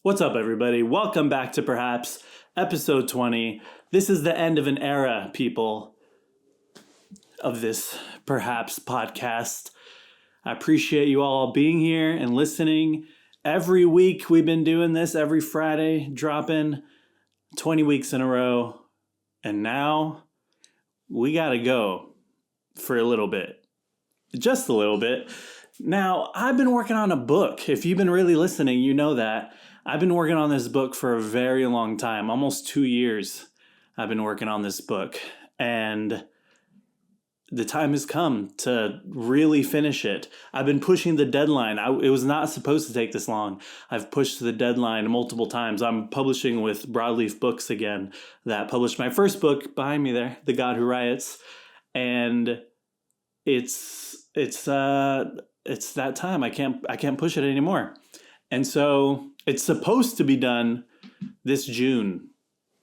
What's up, everybody? Welcome back to Perhaps, episode 20. This is the end of an era, people, of this Perhaps podcast. I appreciate you all being here and listening. Every week we've been doing this, every Friday, dropping 20 weeks in a row. And now we gotta go for a little bit. Just a little bit. Now, I've been working on a book. If you've been really listening, you know that. I've been working on this book for a very long time, almost 2 years I've been working on this book. And the time has come to really finish it. I've been pushing the deadline. It was not supposed to take this long. I've pushed the deadline multiple times. I'm publishing with Broadleaf Books again, that published my first book behind me there, The God Who Riots. And it's that time. I can't push it anymore. And so it's supposed to be done this June,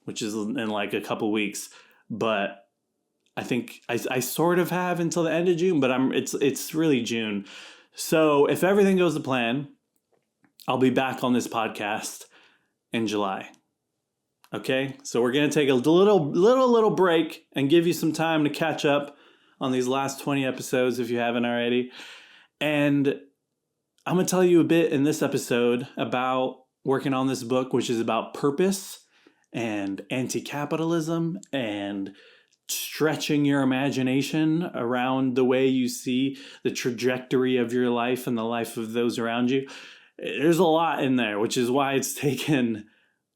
which is in like a couple weeks, but I think I sort of have until the end of June, but it's really June. So if everything goes to plan, I'll be back on this podcast in July. Okay? So we're going to take a little break and give you some time to catch up on these last 20 episodes if you haven't already. And I'm going to tell you a bit in this episode about working on this book, which is about purpose and anti-capitalism and stretching your imagination around the way you see the trajectory of your life and the life of those around you. There's a lot in there, which is why it's taken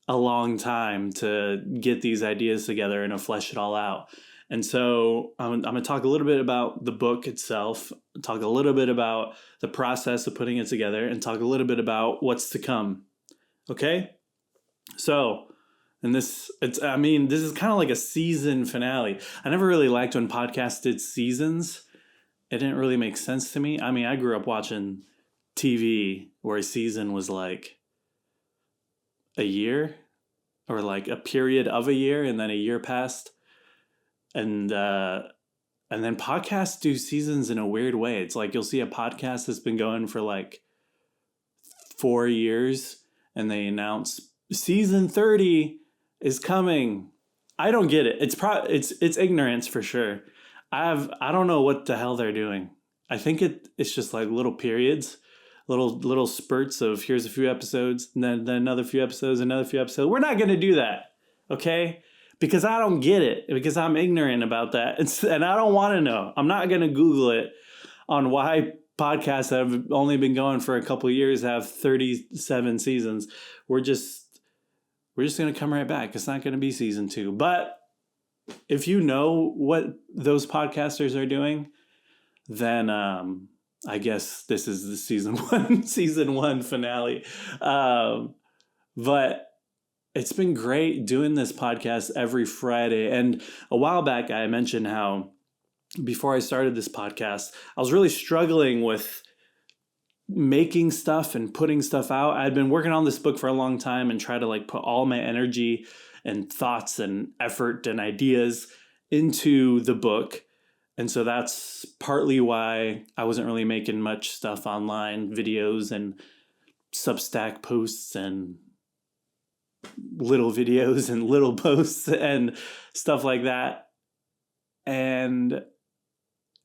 a long time to get these ideas together and to flesh it all out. And so I'm going to talk a little bit about the book itself, talk a little bit about the process of putting it together, and talk a little bit about what's to come. Okay? So, and this is kind of like a season finale. I never really liked when podcasts did seasons. It didn't really make sense to me. I mean, I grew up watching TV where a season was like a year or like a period of a year and then a year passed. And then podcasts do seasons in a weird way. It's like you'll see a podcast that's been going for like 4 years and they announce season 30 is coming. I don't get it. It's ignorance for sure. I don't know what the hell they're doing. I think it's just like little periods, little spurts of here's a few episodes, and then another few episodes, another few episodes. We're not going to do that. Okay? Because I don't get it, because I'm ignorant about that. And I don't want to know. I'm not going to Google it on why podcasts that have only been going for a couple of years have 37 seasons. We're just going to come right back. It's not going to be season 2. But if you know what those podcasters are doing, then I guess this is the season one finale. But it's been great doing this podcast every Friday. And a while back, I mentioned how before I started this podcast, I was really struggling with making stuff and putting stuff out. I'd been working on this book for a long time and try to like put all my energy and thoughts and effort and ideas into the book. And so that's partly why I wasn't really making much stuff online, videos and Substack posts and little videos and little posts and stuff like that. And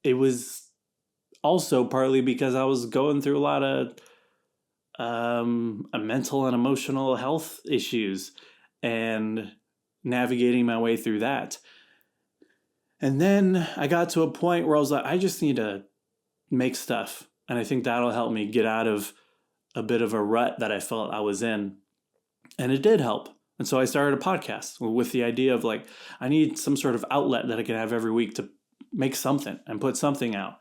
it was also partly because I was going through a lot of mental and emotional health issues and navigating my way through that. And then I got to a point where I was like, I just need to make stuff. And I think that'll help me get out of a bit of a rut that I felt I was in. And it did help. And so I started a podcast with the idea of like, I need some sort of outlet that I can have every week to make something and put something out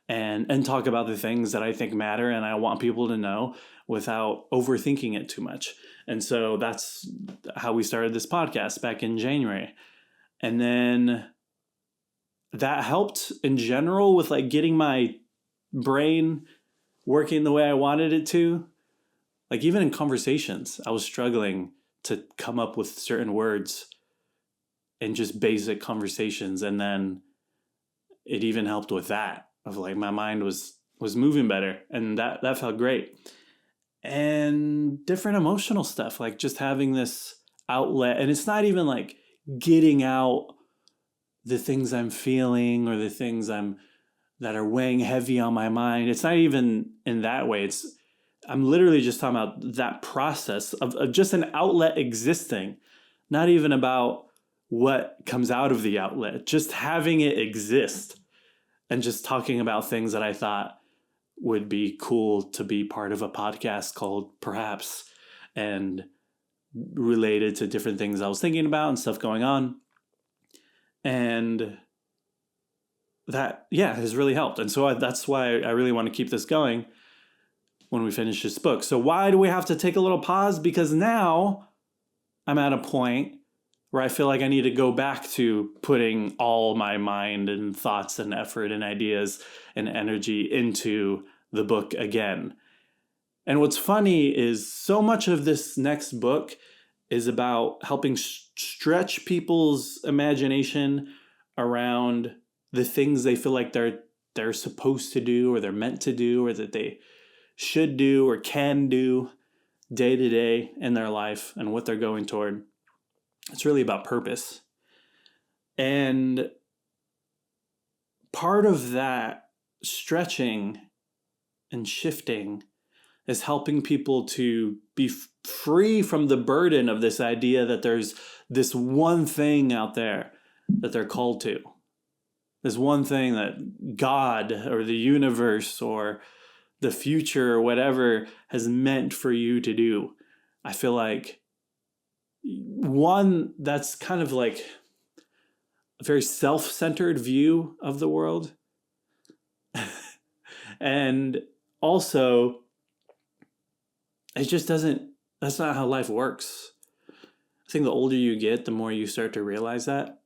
and talk about the things that I think matter and I want people to know without overthinking it too much. And so that's how we started this podcast back in January. And then that helped in general with like getting my brain working the way I wanted it to. Like even in conversations, I was struggling to come up with certain words in just basic conversations. And then it even helped with that of like my mind was moving better. And that felt great. and different emotional stuff, like just having this outlet. And it's not even like getting out the things I'm feeling or the things that are weighing heavy on my mind. It's not even in that way. I'm literally just talking about that process of just an outlet existing, not even about what comes out of the outlet, just having it exist and just talking about things that I thought would be cool to be part of a podcast called Perhaps, and related to different things I was thinking about and stuff going on. And that, yeah, has really helped. And so that's why I really want to keep this going when we finish this book. So why do we have to take a little pause? Because now I'm at a point where I feel like I need to go back to putting all my mind and thoughts and effort and ideas and energy into the book again. And what's funny is so much of this next book is about helping stretch people's imagination around the things they feel like they're supposed to do, or they're meant to do, or that they should do or can do day to day in their life and what they're going toward. It's really about purpose. And part of that stretching and shifting is helping people to be free from the burden of this idea that there's this one thing out there that they're called to. This one thing that God or the universe or the future or whatever has meant for you to do. I feel like one, that's kind of like a very self-centered view of the world. And also, it just doesn't, that's not how life works. I think the older you get, the more you start to realize that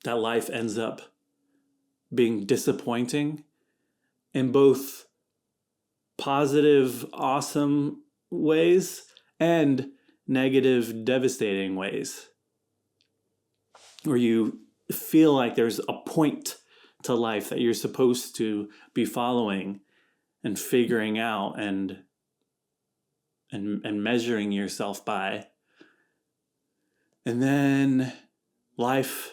life ends up being disappointing in both positive, awesome ways and negative, devastating ways, where you feel like there's a point to life that you're supposed to be following and figuring out and measuring yourself by. And then life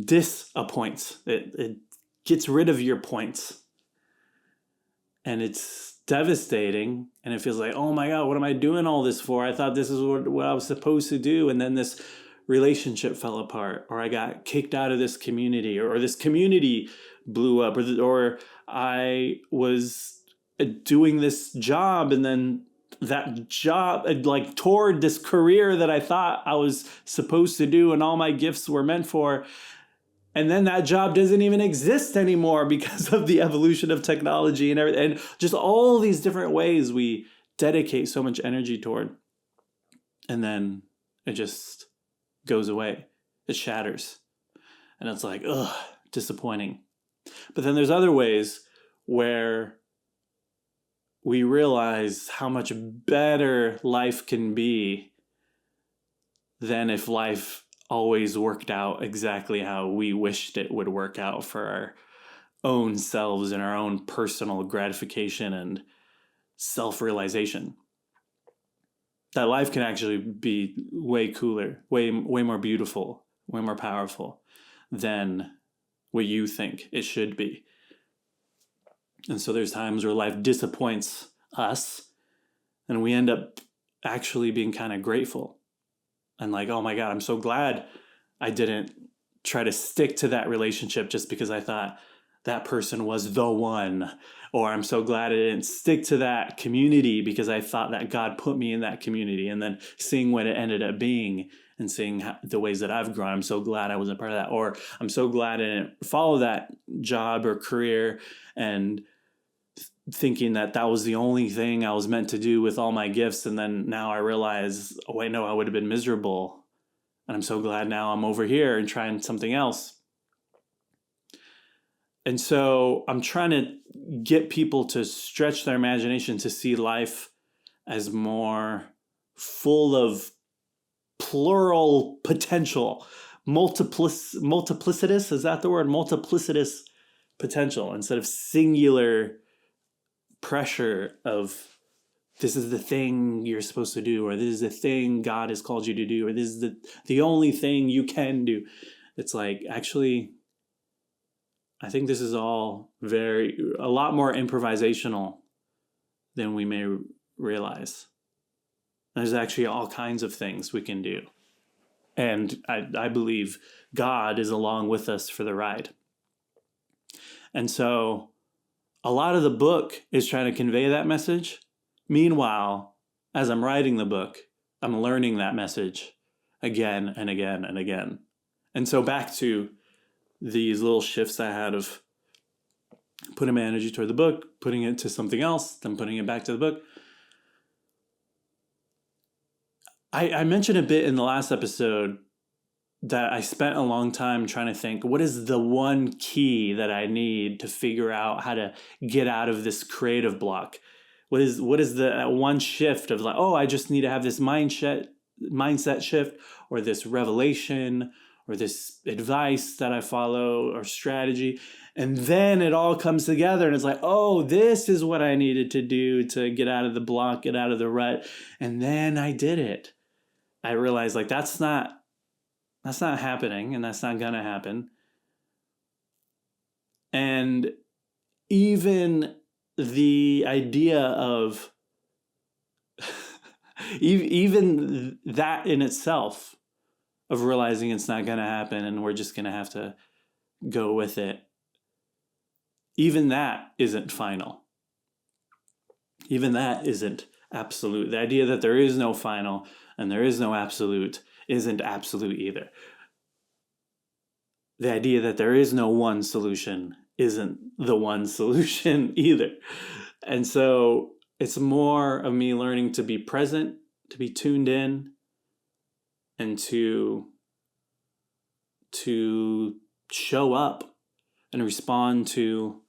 disappoints. It gets rid of your points. And it's devastating. And it feels like, oh my God, what am I doing all this for? I thought this is what I was supposed to do. And then this relationship fell apart, or I got kicked out of this community, or this community blew up, or I was doing this job, and then that job, like, toward this career that I thought I was supposed to do and all my gifts were meant for. And then that job doesn't even exist anymore because of the evolution of technology and everything, and just all these different ways we dedicate so much energy toward. And then it just goes away. It shatters. And it's like, ugh, disappointing. But then there's other ways where we realize how much better life can be than if life always worked out exactly how we wished it would work out for our own selves and our own personal gratification and self-realization. That life can actually be way cooler, way more beautiful, way more powerful than what you think it should be. And so there's times where life disappoints us, and we end up actually being kind of grateful. And like, oh my God, I'm so glad I didn't try to stick to that relationship just because I thought that person was the one. Or I'm so glad I didn't stick to that community because I thought that God put me in that community. And then seeing what it ended up being and seeing the ways that I've grown, I'm so glad I wasn't part of that. Or I'm so glad I didn't follow that job or career and thinking that that was the only thing I was meant to do with all my gifts. And then now I realize, oh wait, no, I would have been miserable. And I'm so glad now I'm over here and trying something else. And so I'm trying to get people to stretch their imagination to see life as more full of plural potential, multiplicitous, is that the word? Multiplicitous potential instead of singular pressure of this is the thing you're supposed to do, or this is the thing God has called you to do, or this is the only thing you can do. It's like, actually, I think this is all a lot more improvisational than we may realize. There's actually all kinds of things we can do. And I believe God is along with us for the ride. And so a lot of the book is trying to convey that message. Meanwhile, as I'm writing the book, I'm learning that message again and again and again. And so back to these little shifts I had of putting my energy toward the book, putting it to something else, then putting it back to the book. I mentioned a bit in the last episode that I spent a long time trying to think, what is the one key that I need to figure out how to get out of this creative block? What is the one shift of like, oh, I just need to have this mindset shift, or this revelation, or this advice that I follow, or strategy. And then it all comes together and it's like, oh, this is what I needed to do to get out of the block, get out of the rut. And then I did it. I realized, like, that's not happening, and that's not gonna happen. And even the idea of even that in itself, of realizing it's not gonna happen and we're just gonna have to go with it, even that isn't final. Even that isn't absolute. The idea that there is no final and there is no absolute isn't absolute either. The idea that there is no one solution isn't the one solution either. And so it's more of me learning to be present, to be tuned in, and to show up and respond to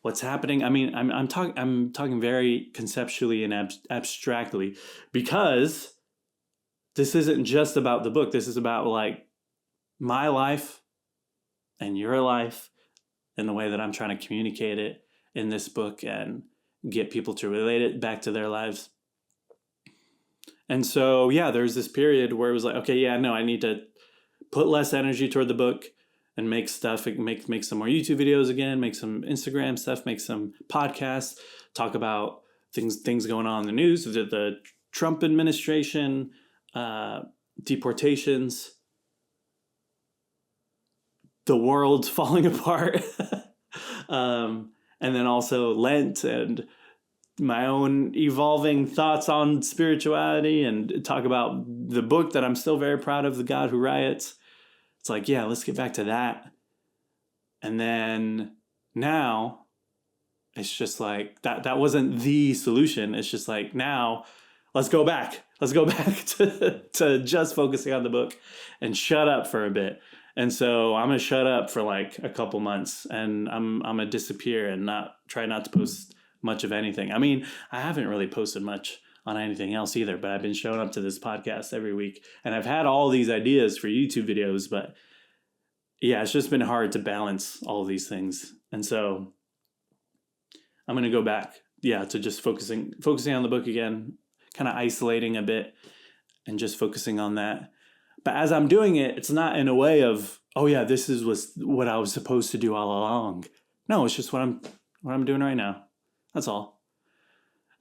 what's happening. I mean, I'm talking very conceptually and abstractly, because this isn't just about the book. This is about, like, my life and your life, and the way that I'm trying to communicate it in this book and get people to relate it back to their lives. And so, yeah, there's this period where it was like, okay, yeah, no, I need to put less energy toward the book and make stuff, make some more YouTube videos again, make some Instagram stuff, make some podcasts, talk about things going on in the news, the Trump administration, deportations, the world falling apart, and then also Lent and my own evolving thoughts on spirituality, and talk about the book that I'm still very proud of, The God Who Riots. It's like, yeah, let's get back to that. And then now it's just like, that wasn't the solution. It's just like, now let's go back. Let's go back to just focusing on the book and shut up for a bit. And so I'm going to shut up for like a couple months, and I'm going to disappear and try not to post much of anything. I mean, I haven't really posted much on anything else either, but I've been showing up to this podcast every week, and I've had all these ideas for YouTube videos, but yeah, it's just been hard to balance all of these things. And so I'm going to go back, to just focusing on the book again, kind of isolating a bit and just focusing on that. But as I'm doing it, it's not in a way of, oh yeah, this was what I was supposed to do all along. No, it's just what I'm doing right now. That's all.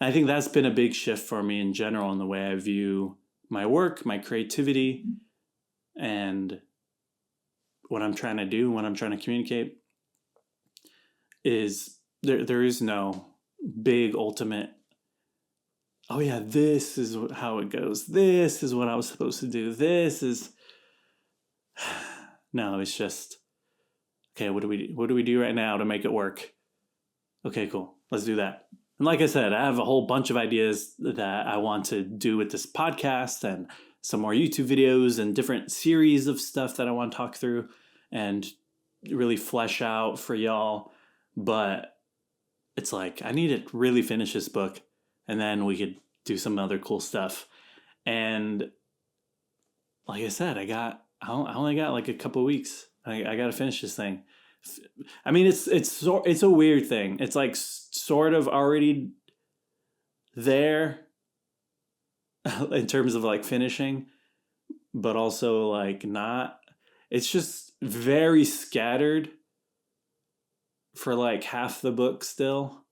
And I think that's been a big shift for me in general in the way I view my work, my creativity, and what I'm trying to do, what I'm trying to communicate. Is there is no big ultimate, oh yeah, this is how it goes. This is what I was supposed to do. This is... No, it's just, okay, what do we do right now to make it work? Okay, cool. Let's do that. And like I said, I have a whole bunch of ideas that I want to do with this podcast, and some more YouTube videos and different series of stuff that I want to talk through and really flesh out for y'all. But it's like, I need to really finish this book, and then we could do some other cool stuff. And like I said, I only got like a couple weeks. I got to finish this thing. I mean, it's a weird thing. It's like sort of already there in terms of like finishing, but also like not. It's just very scattered for like half the book still.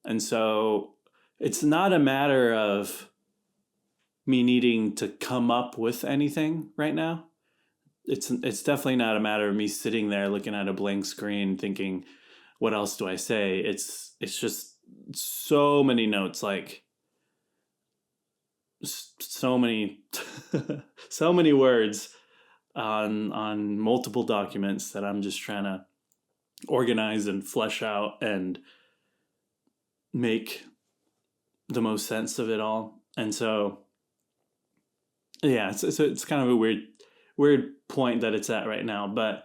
And so it's not a matter of me needing to come up with anything right now. It's definitely not a matter of me sitting there looking at a blank screen thinking, what else do I say? It's just so many notes, like so many so many words on multiple documents that I'm just trying to organize and flesh out and make the most sense of it all. And so yeah, it's kind of a weird point that it's at right now, but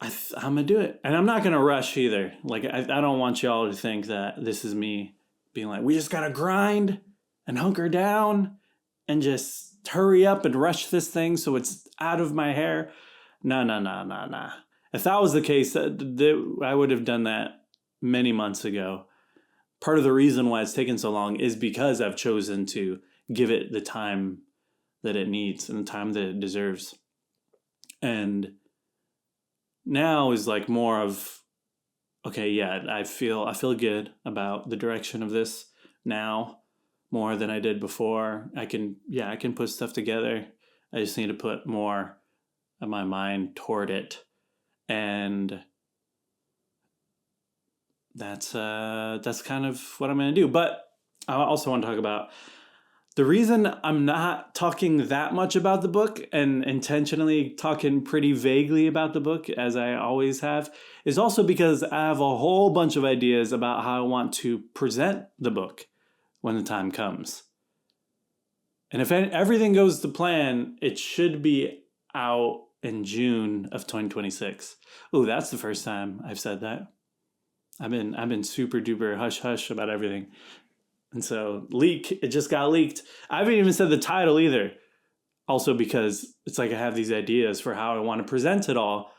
I'm gonna do it, and I'm not gonna rush either. Like I don't want y'all to think that this is me being like, we just gotta grind and hunker down and just hurry up and rush this thing so it's out of my hair. No. If that was the case, I would have done that many months ago. Part of the reason why it's taken so long is because I've chosen to give it the time that it needs and the time that it deserves. And now is like more of, okay, yeah, I feel good about the direction of this now more than I did before. I can put stuff together. I just need to put more of my mind toward it. And that's kind of what I'm going to do. But I also want to talk about the reason I'm not talking that much about the book and intentionally talking pretty vaguely about the book, as I always have, is also because I have a whole bunch of ideas about how I want to present the book when the time comes. And if everything goes to plan, it should be out in June of 2026. Oh, that's the first time I've said that. I've been super duper hush hush about everything. And so it just got leaked. I haven't even said the title either. Also because it's like I have these ideas for how I want to present it all.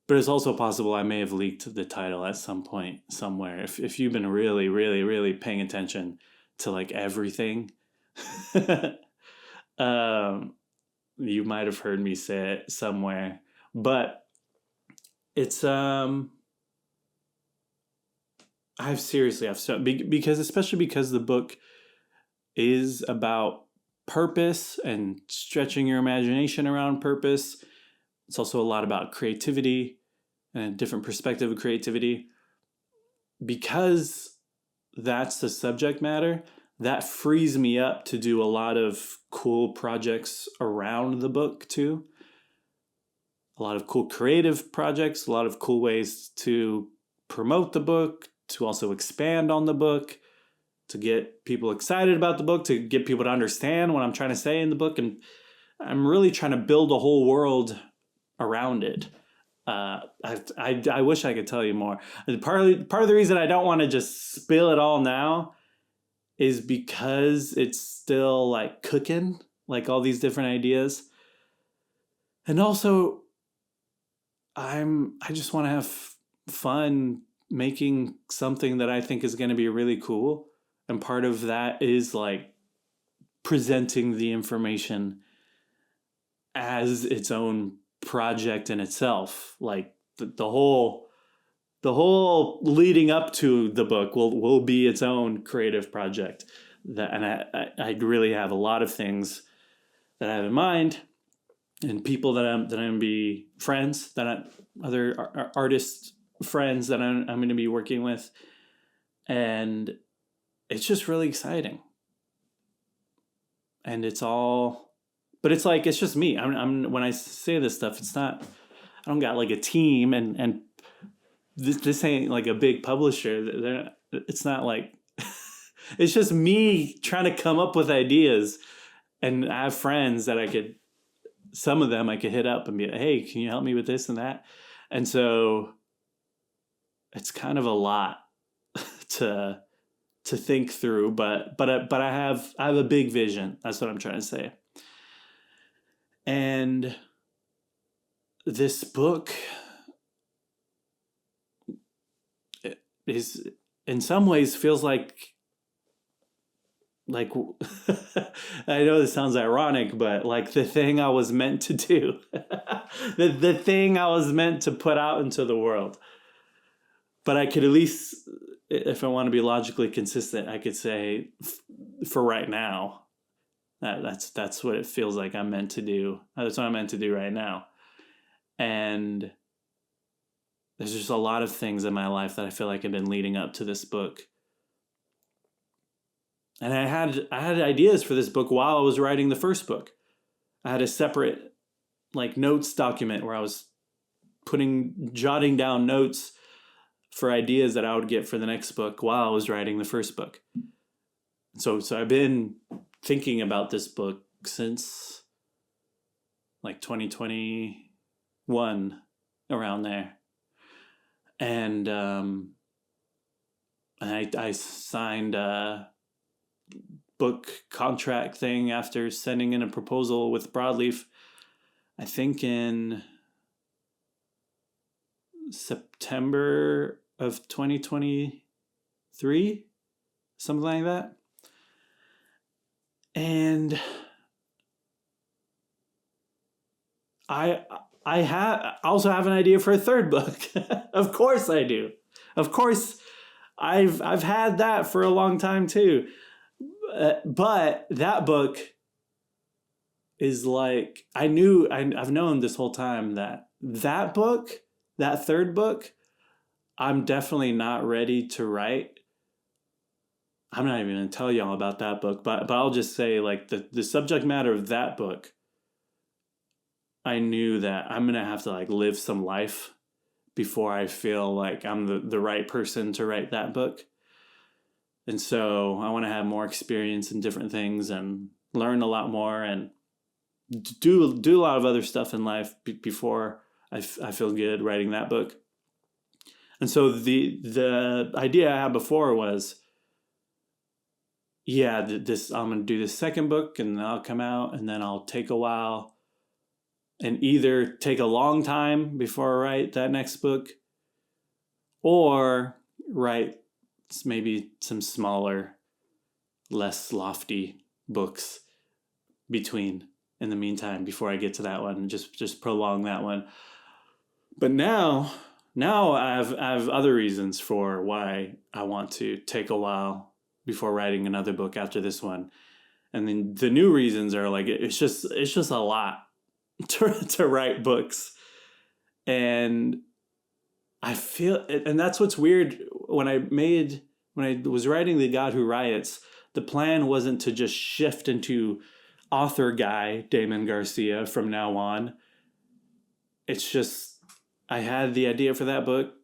But it's also possible I may have leaked the title at some point somewhere. If you've been really, really, really paying attention to like everything, you might have heard me say it somewhere. But it's especially because the book is about purpose and stretching your imagination around purpose. It's also a lot about creativity and a different perspective of creativity. Because that's the subject matter, that frees me up to do a lot of cool projects around the book too. A lot of cool creative projects, a lot of cool ways to promote the book, to also expand on the book, to get people excited about the book, to get people to understand what I'm trying to say in the book. And I'm really trying to build a whole world around it. I wish I could tell you more. Part of the reason I don't want to just spill it all now is because it's still like cooking, like all these different ideas. And also I just want to have fun making something that I think is going to be really cool. And part of that is like presenting the information as its own project in itself. Like the whole leading up to the book will be its own creative project. And I really have a lot of things that I have in mind, and people that I'm going to be friends, other artists friends that I'm going to be working with, and it's just really exciting. And it's just me. I'm when I say this stuff, it's not. I don't got like a team, and this ain't like a big publisher. It's not like. It's just me trying to come up with ideas, and I have friends that some of them I could hit up and be like, hey, can you help me with this and that? And so it's kind of a lot to think through, but I have a big vision. That's what I'm trying to say. And this book is in some ways feels like I know this sounds ironic, but like the thing I was meant to do, the thing I was meant to put out into the world. But I could at least, if I want to be logically consistent, I could say for right now, that's what it feels like I'm meant to do. That's what I'm meant to do right now. And there's just a lot of things in my life that I feel like have been leading up to this book. And I had ideas for this book while I was writing the first book. I had a separate like notes document where I was jotting down notes for ideas that I would get for the next book while I was writing the first book. So I've been thinking about this book since like 2021, around there. And I signed a book contract thing after sending in a proposal with Broadleaf, I think in September of 2023, something like that. And I also have an idea for a third book. Of course I do. Of course I've had that for a long time too. But that book is like, I've known this whole time that book, that third book, I'm definitely not ready to write. I'm not even going to tell y'all about that book, but I'll just say like the subject matter of that book, I knew that I'm going to have to like live some life before I feel like I'm the right person to write that book. And so I want to have more experience in different things and learn a lot more and do a lot of other stuff in life before I feel good writing that book. And so the idea I had before was, I'm going to do this second book and then I'll come out and then I'll take a while and either take a long time before I write that next book or write maybe some smaller, less lofty books in the meantime before I get to that one and just prolong that one. But now I have other reasons for why I want to take a while before writing another book after this one. And then the new reasons are like it's just a lot to write books. And I feel, and that's what's weird. When I was writing The God Who Riots, the plan wasn't to just shift into author guy Damon Garcia from now on. It's just, I had the idea for that book.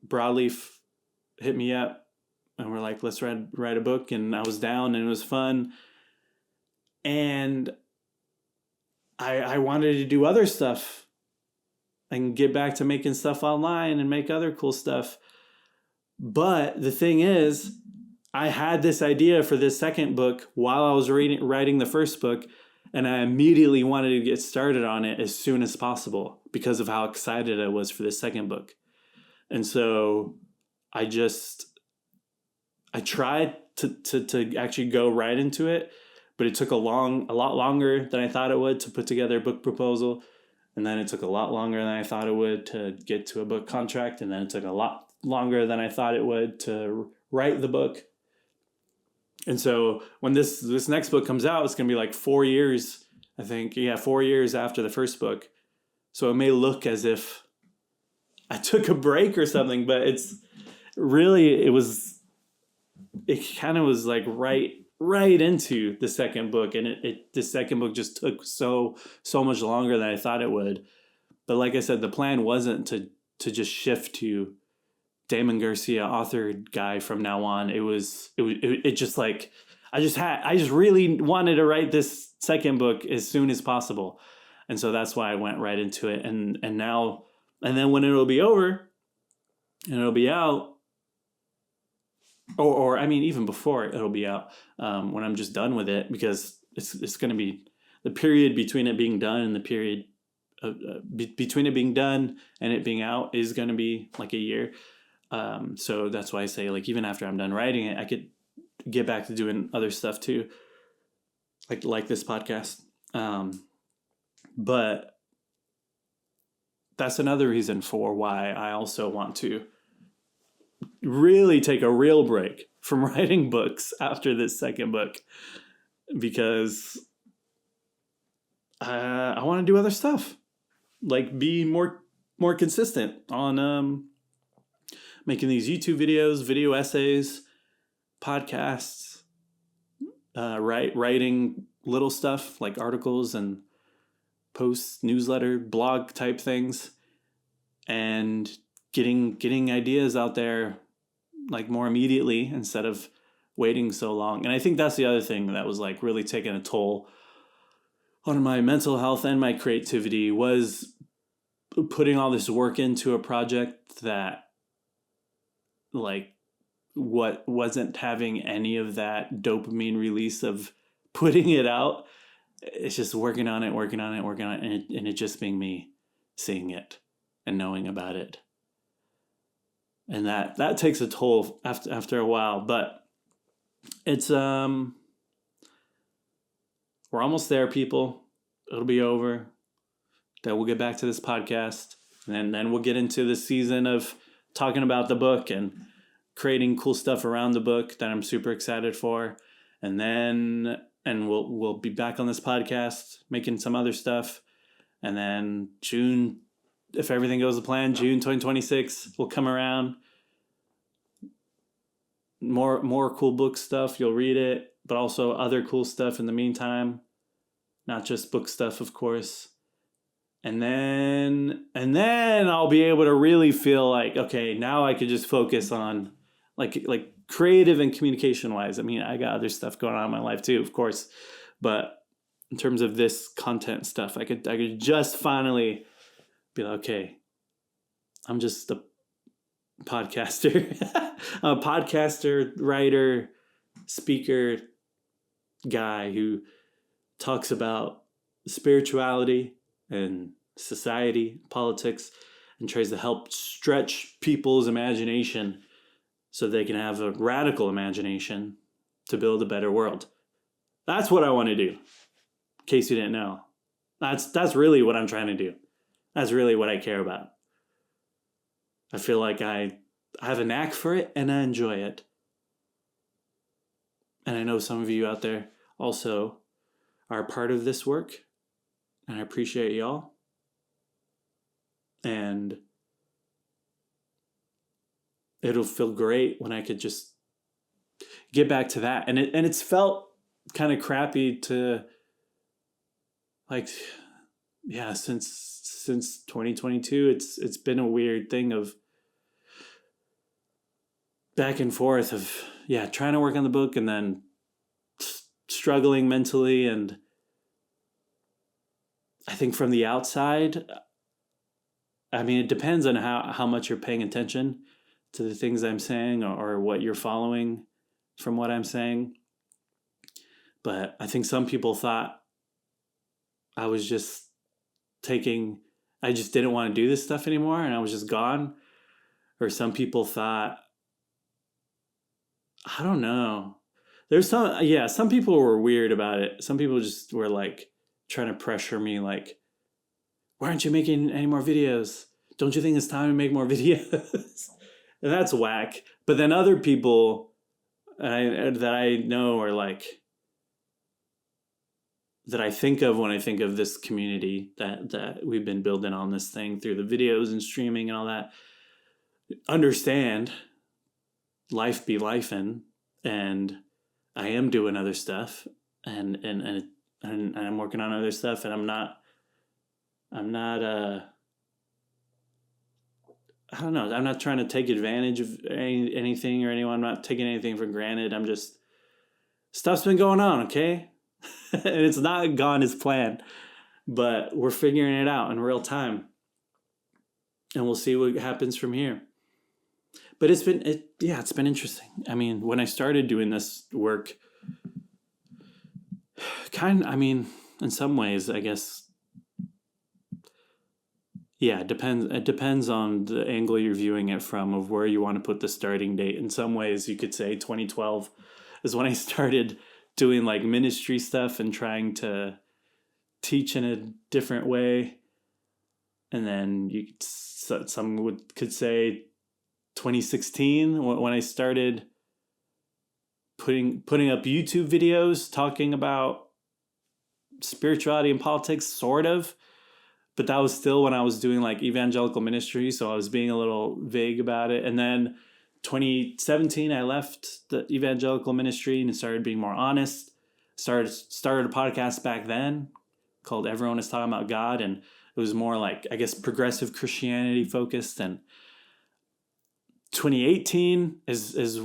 Broadleaf hit me up and we're like, let's write a book. And I was down and it was fun. And I wanted to do other stuff and get back to making stuff online and make other cool stuff. But the thing is, I had this idea for this second book while I was writing the first book, and I immediately wanted to get started on it as soon as possible because of how excited I was for the second book. And so I tried to actually go right into it, but it took a lot longer than I thought it would to put together a book proposal. And then it took a lot longer than I thought it would to get to a book contract. And then it took a lot longer than I thought it would to write the book. And so when this next book comes out, it's going to be like 4 years, I think. Yeah, 4 years after the first book. So it may look as if I took a break or something, but it kind of was like right into the second book. And the second book just took so much longer than I thought it would. But like I said, the plan wasn't to just shift to Damon Garcia, author guy from now on. It just like, I just really wanted to write this second book as soon as possible. And so that's why I went right into it. And then when it'll be over and it'll be out, or I mean, even before it'll be out, when I'm just done with it, because it's going to be the period between it being done and the period between it being done and it being out is going to be like a year. So that's why I say, like, even after I'm done writing it, I could get back to doing other stuff too, like this podcast. But that's another reason for why I also want to really take a real break from writing books after this second book, because I want to do other stuff, like be more consistent on making these YouTube videos, video essays, podcasts, writing little stuff like articles and posts, newsletter, blog type things, and getting ideas out there like more immediately instead of waiting so long. And I think that's the other thing that was like really taking a toll on my mental health and my creativity, was putting all this work into a project that like what wasn't having any of that dopamine release of putting it out. It's just working on it, and it just being me seeing it and knowing about it. And that takes a toll after a while, but it's we're almost there, people. It'll be over. Then we'll get back to this podcast, and then we'll get into the season of talking about the book and creating cool stuff around the book that I'm super excited for. And we'll be back on this podcast making some other stuff. And then June, if everything goes to plan, June 2026 will come around. More cool book stuff. You'll read it, but also other cool stuff in the meantime. Not just book stuff, of course. And then I'll be able to really feel like, okay, now I could just focus on like creative and communication wise. I mean, I got other stuff going on in my life too, of course, but in terms of this content stuff, I could just finally be like, okay, I'm just a podcaster, a podcaster, writer, speaker guy who talks about spirituality and society, politics, and tries to help stretch people's imagination so they can have a radical imagination to build a better world. That's what I want to do. In case you didn't know. That's really what I'm trying to do. That's really what I care about. I feel like I have a knack for it and I enjoy it. And I know some of you out there also are part of this work, and I appreciate y'all. And it'll feel great when I could just get back to that. And it's felt kind of crappy to, like, yeah, since 2022, it's been a weird thing of back and forth of, yeah, trying to work on the book and then struggling mentally. And I think from the outside, I mean, it depends on how much you're paying attention to the things I'm saying or what you're following from what I'm saying. But I think some people thought I was just I just didn't want to do this stuff anymore and I was just gone. Or some people thought, I don't know. There's some people were weird about it. Some people just were like trying to pressure me, like, why aren't you making any more videos? Don't you think it's time to make more videos? And that's whack. But then other people that I know are like, that I think of when I think of this community that we've been building on this thing through the videos and streaming and all that, understand life be lifing, and I am doing other stuff and I'm working on other stuff, and I'm not I don't know. I'm not trying to take advantage of anything or anyone. I'm not taking anything for granted. I'm just, stuff's been going on, okay? And it's not gone as planned, but we're figuring it out in real time. And we'll see what happens from here. But it's been interesting. I mean, when I started doing this work, in some ways, I guess, Yeah, it depends on the angle you're viewing it from, of where you want to put the starting date. In some ways, you could say 2012 is when I started doing like ministry stuff and trying to teach in a different way. And then some could say 2016 when I started putting up YouTube videos talking about spirituality and politics, sort of. But that was still when I was doing like evangelical ministry, so I was being a little vague about it. And then 2017, I left the evangelical ministry and started being more honest. Started a podcast back then called Everyone is Talking About God, and it was more like, I guess, progressive Christianity focused. And 2018 is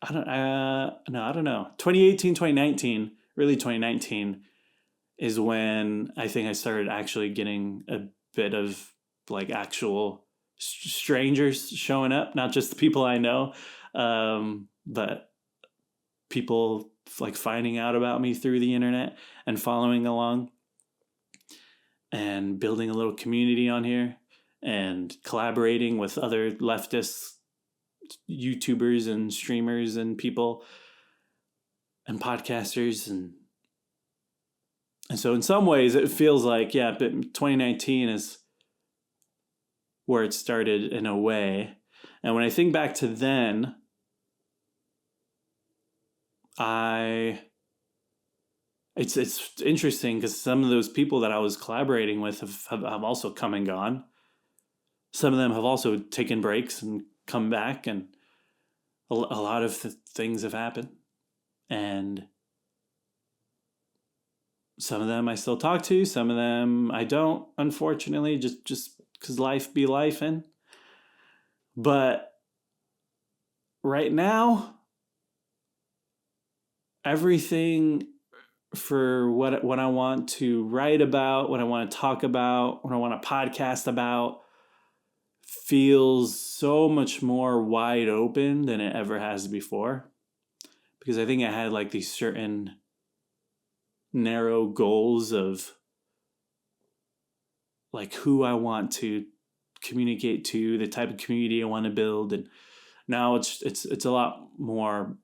I don't know. 2018, 2019, really 2019 is when I think I started actually getting a bit of like actual strangers showing up, not just the people I know, but people like finding out about me through the internet and following along and building a little community on here and collaborating with other leftist YouTubers and streamers and people and podcasters. And so in some ways it feels like, yeah, but 2019 is where it started in a way. And when I think back to then, it's interesting because some of those people that I was collaborating with have also come and gone. Some of them have also taken breaks and come back, and a lot of things have happened. And some of them I still talk to, some of them I don't, unfortunately, just because life be lifing. But right now, everything for what I want to write about, what I want to talk about, what I want to podcast about, feels so much more wide open than it ever has before. Because I think I had like these certain narrow goals of like who I want to communicate to, the type of community I want to build, and now it's a lot more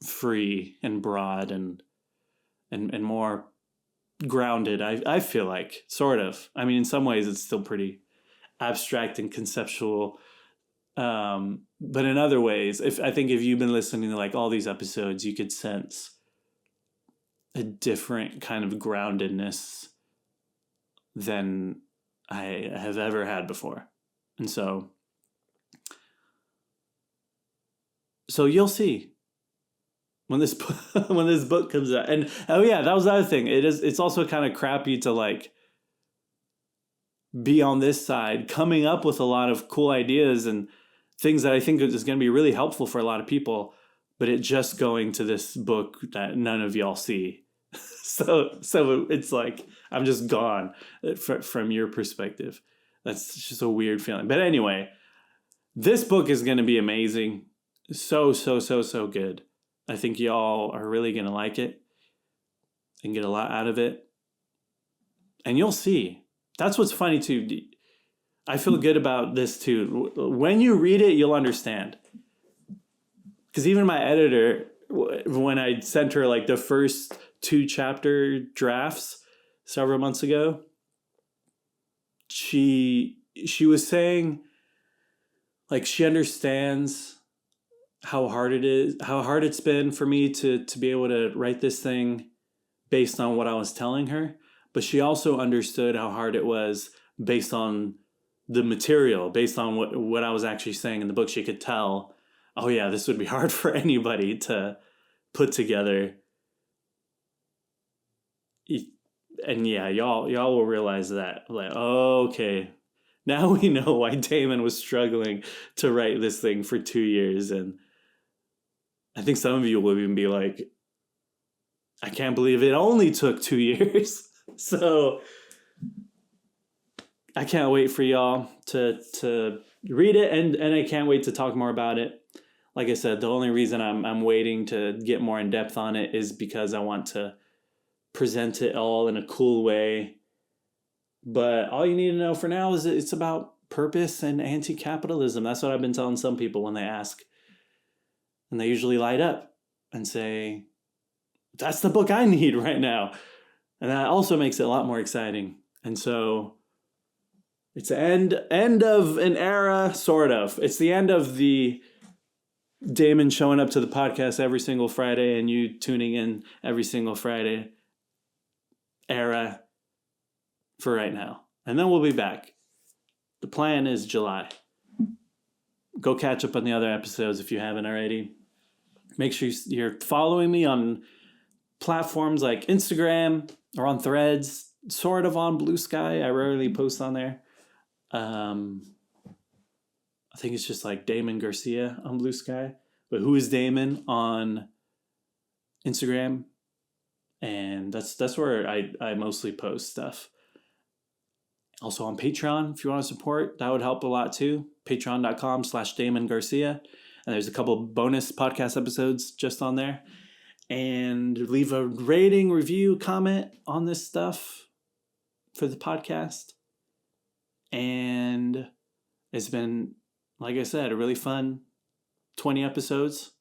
free and broad and more grounded. I feel like, sort of. I mean, in some ways it's still pretty abstract and conceptual, but in other ways, if you've been listening to like all these episodes, you could sense a different kind of groundedness than I have ever had before. And so you'll see when this when this book comes out. And oh yeah, that was the other thing. It's also kind of crappy to like be on this side coming up with a lot of cool ideas and things that I think is going to be really helpful for a lot of people, but it just going to this book that none of y'all see. So it's like I'm just gone from your perspective. That's just a weird feeling. But anyway, this book is going to be amazing. So good. I think y'all are really going to like it and get a lot out of it. And you'll see. That's what's funny too. I feel good about this too. When you read it, you'll understand. Because even my editor, when I sent her like the first 2 chapter drafts several months ago, she was saying like she understands how hard it's been for me to be able to write this thing based on what I was telling her, but she also understood how hard it was based on the material, based on what I was actually saying in the book. She could tell, oh yeah, this would be hard for anybody to put together. And yeah, y'all will realize that. Like, oh, okay, now we know why Damon was struggling to write this thing for 2 years. And I think some of you will even be like, I can't believe it only took 2 years. So I can't wait for y'all to read it, and I can't wait to talk more about it. Like I said, the only reason I'm waiting to get more in depth on it is because I want to present it all in a cool way But all you need to know for now is that it's about purpose and anti-capitalism. That's what I've been telling some people when they ask. And they usually light up and say, that's the book I need right now. And that also makes it a lot more exciting. And so it's the end of an era, sort of. It's the end of the Damon showing up to the podcast every single Friday and you tuning in every single Friday era for right now. And then we'll be back. The plan is July. Go catch up on the other episodes if you haven't already. Make sure you're following me on platforms like Instagram or on Threads, sort of on Blue Sky. I rarely post on there. I think it's just like Damon Garcia on Blue Sky. But Who is Damon on Instagram? And that's where I mostly post stuff. Also on Patreon, if you want to support, that would help a lot too. Patreon.com/Damon Garcia. And there's a couple bonus podcast episodes just on there. And leave a rating, review, comment on this stuff for the podcast. And it's been, like I said, a really fun 20 episodes.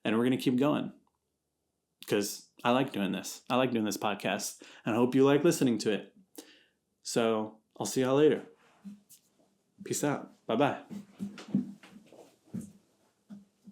And we're going to keep going. Because I like doing this. I like doing this podcast. And I hope you like listening to it. So I'll see y'all later. Peace out. Bye-bye.